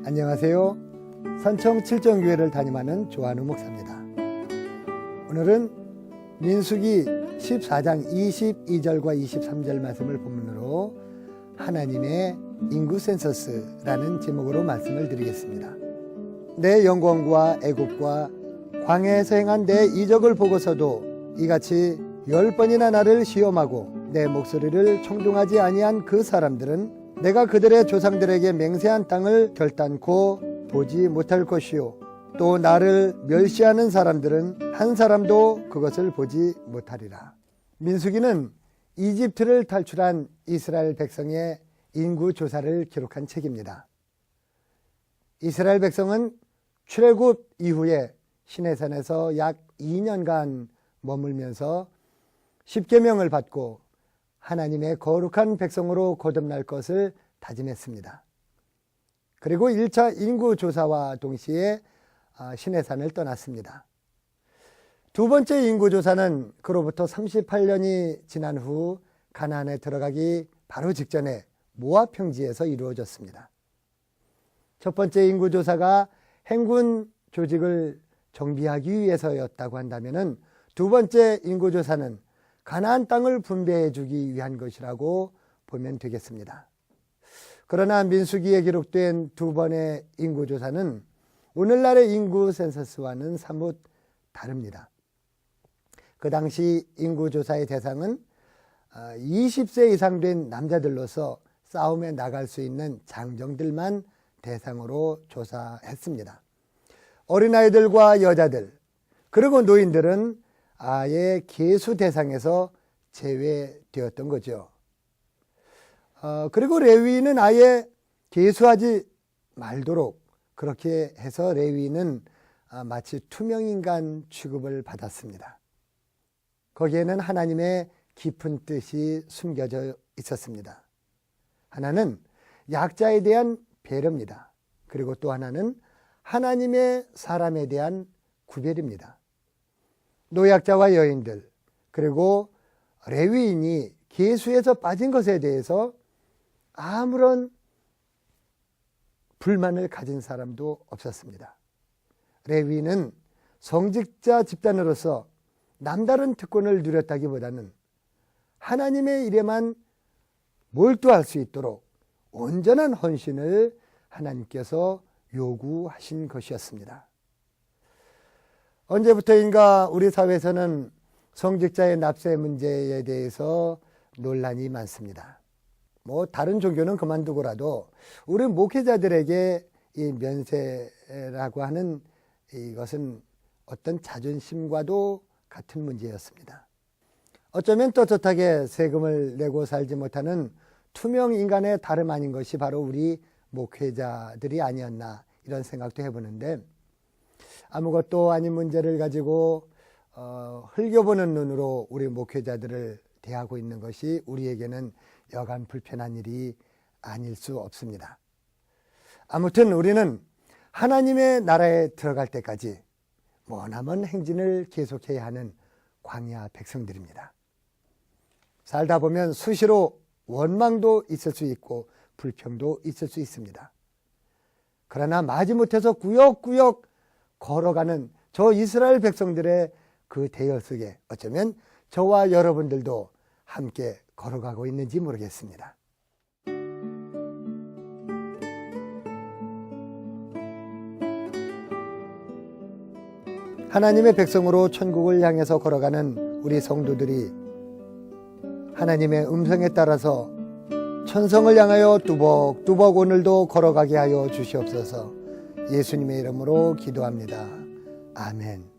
안녕하세요. 산청 칠정교회를 담임하는 조한우 목사입니다. 오늘은 민수기 14장 22절과 23절 말씀을 본문으로 하나님의 인구 센서스라는 제목으로 말씀을 드리겠습니다. 내 영광과 애국과 광야에서 행한 내 이적을 보고서도 이같이 10번이나 나를 시험하고 내 목소리를 청종하지 아니한 그 사람들은 내가 그들의 조상들에게 맹세한 땅을 결단코 보지 못할 것이요 또 나를 멸시하는 사람들은 한 사람도 그것을 보지 못하리라. 민수기는 이집트를 탈출한 이스라엘 백성의 인구 조사를 기록한 책입니다. 이스라엘 백성은 출애굽 이후에 시내산에서 약 2년간 머물면서 십계명을 받고 하나님의 거룩한 백성으로 거듭날 것을 다짐했습니다. 그리고 1차 인구조사와 동시에 시내산을 떠났습니다. 두 번째 인구조사는 그로부터 38년이 지난 후 가나안에 들어가기 바로 직전에 모압 평지에서 이루어졌습니다. 첫 번째 인구조사가 행군 조직을 정비하기 위해서였다고 한다면 두 번째 인구조사는 가나안 땅을 분배해 주기 위한 것이라고 보면 되겠습니다. 그러나 민수기에 기록된 두 번의 인구조사는 오늘날의 인구 센서스와는 사뭇 다릅니다. 그 당시 인구조사의 대상은 20세 이상 된 남자들로서 싸움에 나갈 수 있는 장정들만 대상으로 조사했습니다. 어린아이들과 여자들 그리고 노인들은 아예 계수 대상에서 제외되었던 거죠. 그리고 레위인은 아예 계수하지 말도록 그렇게 해서 레위인은 마치 투명인간 취급을 받았습니다. 거기에는 하나님의 깊은 뜻이 숨겨져 있었습니다. 하나는 약자에 대한 배려입니다. 그리고 또 하나는 하나님의 사람에 대한 구별입니다. 노약자와 여인들 그리고 레위인이 계수에서 빠진 것에 대해서 아무런 불만을 가진 사람도 없었습니다. 레위인은 성직자 집단으로서 남다른 특권을 누렸다기보다는 하나님의 일에만 몰두할 수 있도록 온전한 헌신을 하나님께서 요구하신 것이었습니다. 언제부터인가 우리 사회에서는 성직자의 납세 문제에 대해서 논란이 많습니다. 다른 종교는 그만두고라도 우리 목회자들에게 이 면세라고 하는 이것은 어떤 자존심과도 같은 문제였습니다. 어쩌면 떳떳하게 세금을 내고 살지 못하는 투명 인간의 다름 아닌 것이 바로 우리 목회자들이 아니었나 이런 생각도 해보는데 아무것도 아닌 문제를 가지고 흘겨보는 눈으로 우리 목회자들을 대하고 있는 것이 우리에게는 여간 불편한 일이 아닐 수 없습니다. 아무튼 우리는 하나님의 나라에 들어갈 때까지 머나먼 행진을 계속해야 하는 광야 백성들입니다. 살다 보면 수시로 원망도 있을 수 있고 불평도 있을 수 있습니다. 그러나 마지못해서 구역구역 걸어가는 저 이스라엘 백성들의 그 대열 속에 어쩌면 저와 여러분들도 함께 걸어가고 있는지 모르겠습니다. 하나님의 백성으로 천국을 향해서 걸어가는 우리 성도들이 하나님의 음성에 따라서 천성을 향하여 뚜벅뚜벅 오늘도 걸어가게 하여 주시옵소서. 예수님의 이름으로 기도합니다. 아멘.